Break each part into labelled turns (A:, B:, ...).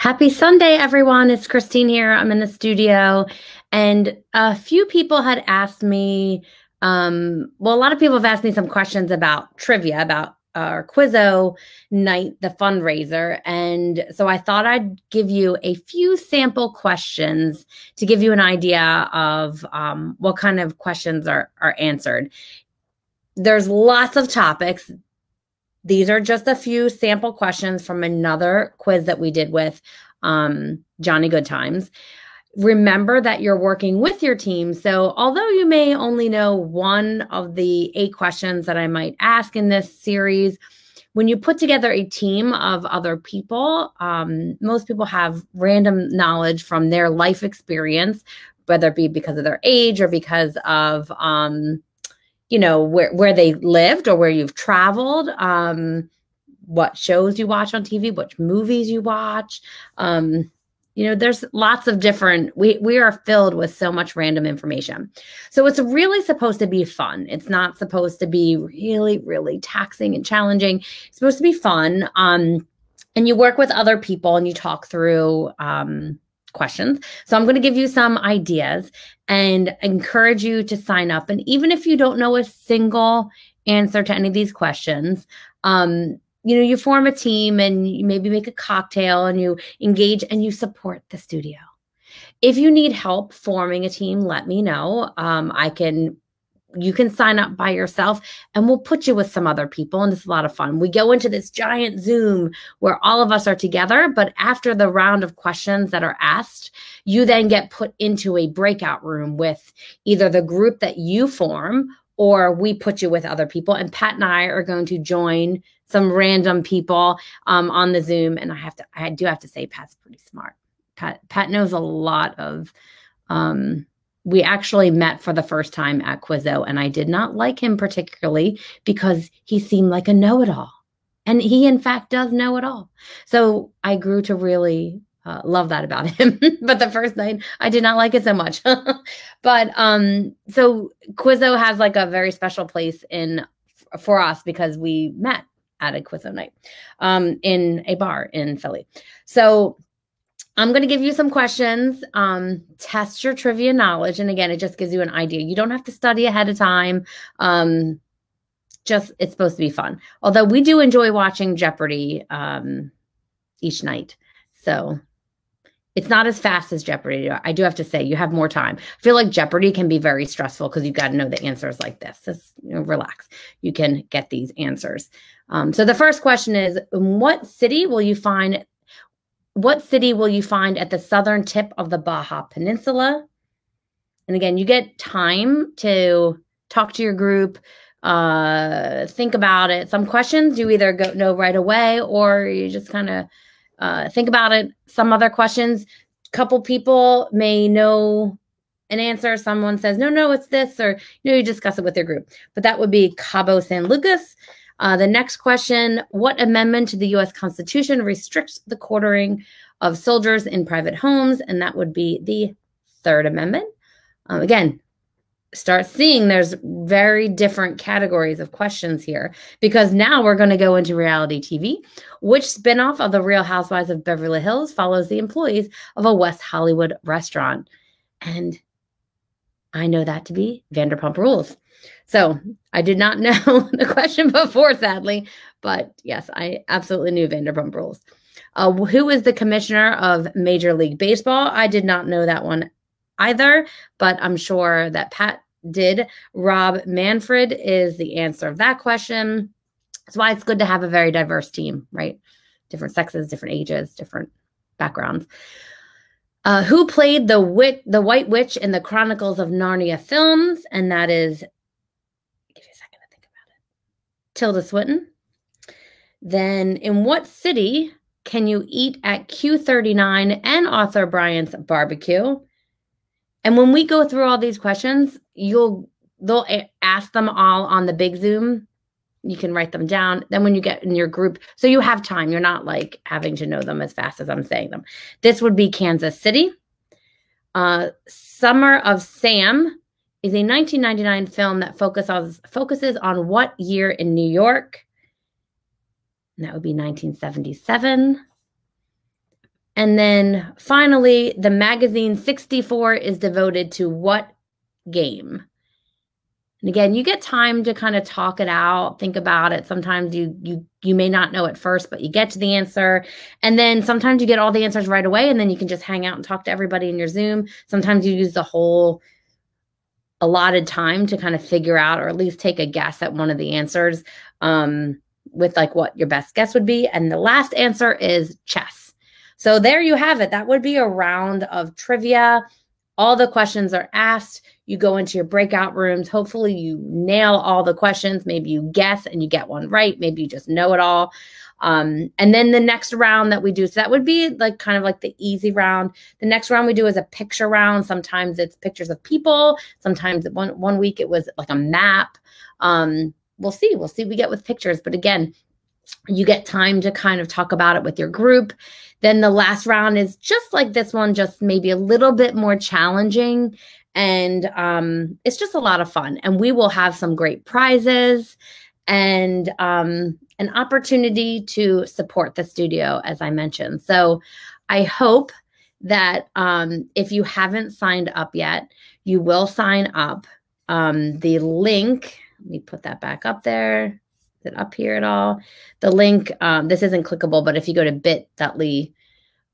A: Happy Sunday, everyone. It's Christine here. I'm in the studio, and a few people had asked me, well, a lot of people have asked me some questions about trivia, about our Quizzo night, the fundraiser. And so I thought I'd give you a few sample questions to give you an idea of what kind of questions are answered. There's lots of topics. These are just a few sample questions from another quiz that we did with Johnny Goodtimes. Remember that you're working with your team. So although you may only know one of the 8 questions that I might ask in this series, when you put together a team of other people, most people have random knowledge from their life experience, whether it be because of their age or because of where they lived or where you've traveled, what shows you watch on TV, which movies you watch. There's lots of different, we are filled with so much random information. So it's really supposed to be fun. It's not supposed to be really, really taxing and challenging. It's supposed to be fun. And you work with other people and you talk through questions. So I'm going to give you some ideas and encourage you to sign up. And even if you don't know a single answer to any of these questions, you form a team and you maybe make a cocktail and you engage and you support the studio. If you need help forming a team, let me know. You can sign up by yourself and we'll put you with some other people. And it's a lot of fun. We go into this giant Zoom where all of us are together, but after the round of questions that are asked, you then get put into a breakout room with either the group that you form or we put you with other people. And Pat and I are going to join some random people on the Zoom. And I do have to say, Pat's pretty smart. Pat knows a lot of, we actually met for the first time at Quizzo, and I did not like him particularly because he seemed like a know-it-all. And he, in fact, does know it all. So I grew to really love that about him. But the first night, I did not like it so much. But so Quizzo has like a very special place for us because we met at a Quizzo night in a bar in Philly. So I'm going to give you some questions, test your trivia knowledge. And again, it just gives you an idea. You don't have to study ahead of time. It's supposed to be fun. Although we do enjoy watching Jeopardy each night. So it's not as fast as Jeopardy. I do have to say, you have more time. I feel like Jeopardy can be very stressful because you've got to know the answers like this. Just relax. You can get these answers. So the first question is, what city will you find at the southern tip of the Baja Peninsula? And again, you get time to talk to your group, think about it. Some questions you either know right away or you just kind of think about it. Some other questions, a couple people may know an answer. Someone says, no, it's this, or you discuss it with your group. But that would be Cabo San Lucas. The next question, what amendment to the U.S. Constitution restricts the quartering of soldiers in private homes? And that would be the 3rd Amendment. Again, start seeing there's very different categories of questions here because now we're going to go into reality TV. Which spinoff of the Real Housewives of Beverly Hills follows the employees of a West Hollywood restaurant? And I know that to be Vanderpump Rules. So I did not know the question before, sadly, but yes, I absolutely knew Vanderpump Rules. Who is the commissioner of Major League Baseball? I did not know that one either, but I'm sure that Pat did. Rob Manfred is the answer of that question. That's why it's good to have a very diverse team, right? Different sexes, different ages, different backgrounds. Who played the White Witch in the Chronicles of Narnia films? And that is, give you a second to think about it, Tilda Swinton. Then in what city can you eat at Q39 and Arthur Bryant's barbecue? And when we go through all these questions, they'll ask them all on the big Zoom. You can write them down. Then when you get in your group, so you have time. You're not like having to know them as fast as I'm saying them. This would be Kansas City. Summer of Sam is a 1999 film that focuses on what year in New York? And that would be 1977. And then finally, the magazine 64 is devoted to what game? And again, you get time to kind of talk it out, think about it. Sometimes you may not know at first, but you get to the answer. And then sometimes you get all the answers right away, and then you can just hang out and talk to everybody in your Zoom. Sometimes you use the whole allotted time to kind of figure out, or at least take a guess at one of the answers with like what your best guess would be. And the last answer is chess. So there you have it. That would be a round of trivia. All the questions are asked. You go into your breakout rooms. Hopefully you nail all the questions. Maybe you guess and you get one right. Maybe you just know it all. And then the next round that we do, so that would be like kind of like the easy round. The next round we do is a picture round. Sometimes it's pictures of people. Sometimes one week it was like a map. We'll see what we get with pictures. But again, you get time to kind of talk about it with your group. Then the last round is just like this one, just maybe a little bit more challenging. And it's just a lot of fun. And we will have some great prizes and an opportunity to support the studio, as I mentioned. So I hope that if you haven't signed up yet, you will sign up. The link, let me put that back up there. Is it up here at all? The link, this isn't clickable, but if you go to bit.ly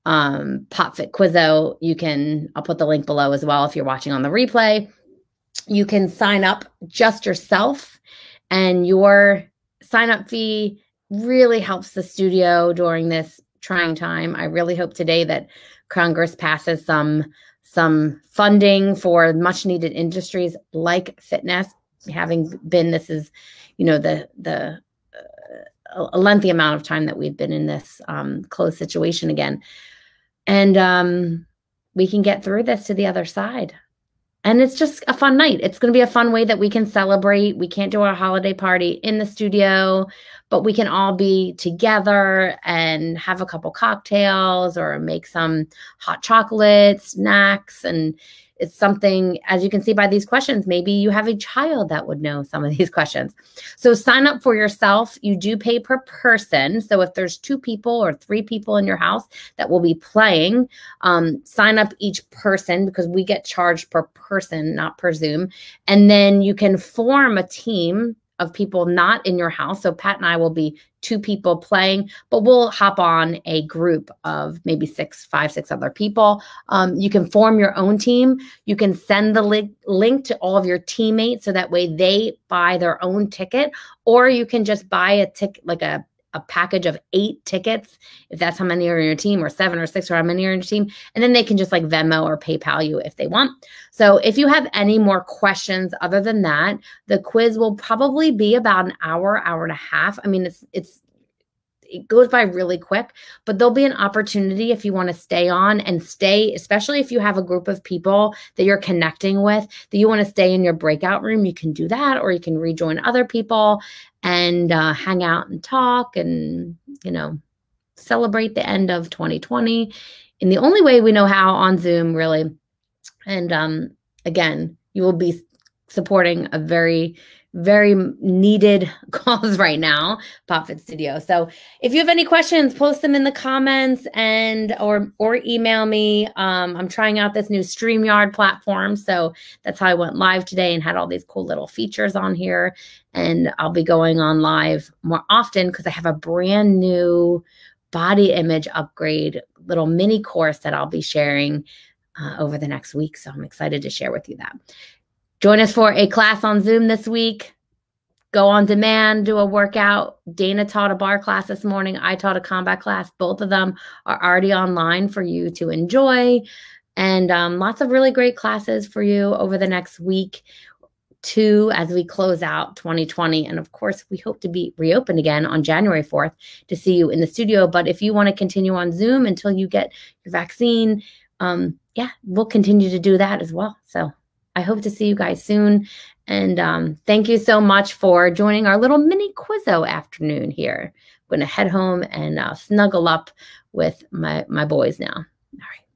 A: PopFit Quizzo, I'll put the link below as well if you're watching on the replay. You can sign up just yourself, and your sign-up fee really helps the studio during this trying time. I really hope today that Congress passes some funding for much needed industries like fitness. Having been, this is, a lengthy amount of time that we've been in this closed situation again. And we can get through this to the other side. And it's just a fun night. It's going to be a fun way that we can celebrate. We can't do our holiday party in the studio, but we can all be together and have a couple cocktails or make some hot chocolate snacks. And it's something, as you can see by these questions, maybe you have a child that would know some of these questions. So sign up for yourself. You do pay per person. So if there's 2 people or 3 people in your house that will be playing, sign up each person, because we get charged per person, not per Zoom. And then you can form a team of people not in your house. So Pat and I will be 2 people playing, but we'll hop on a group of maybe 5, 6 other people. You can form your own team. You can send the link to all of your teammates, so that way they buy their own ticket, or you can just buy a ticket, like a package of 8 tickets, if that's how many are in your team, or 7 or 6, or how many are in your team. And then they can just like Venmo or PayPal you if they want. So if you have any more questions other than that, the quiz will probably be about an hour, hour and a half. I mean, it goes by really quick, but there'll be an opportunity if you want to stay on and stay, especially if you have a group of people that you're connecting with, that you want to stay in your breakout room, you can do that, or you can rejoin other people and hang out and talk and, celebrate the end of 2020 in the only way we know how, on Zoom, really. And again, you will be supporting a very, very needed cause right now, PopFit Studio. So if you have any questions, post them in the comments or email me. I'm trying out this new StreamYard platform. So that's how I went live today and had all these cool little features on here. And I'll be going on live more often because I have a brand new body image upgrade little mini course that I'll be sharing over the next week. So I'm excited to share with you that. Join us for a class on Zoom this week. Go on demand, do a workout. Dana taught a bar class this morning. I taught a combat class. Both of them are already online for you to enjoy. And lots of really great classes for you over the next week, too, as we close out 2020. And of course, we hope to be reopened again on January 4th to see you in the studio. But if you want to continue on Zoom until you get your vaccine, we'll continue to do that as well. So I hope to see you guys soon. And thank you so much for joining our little mini Quizzo afternoon here. I'm going to head home and snuggle up with my boys now. All right.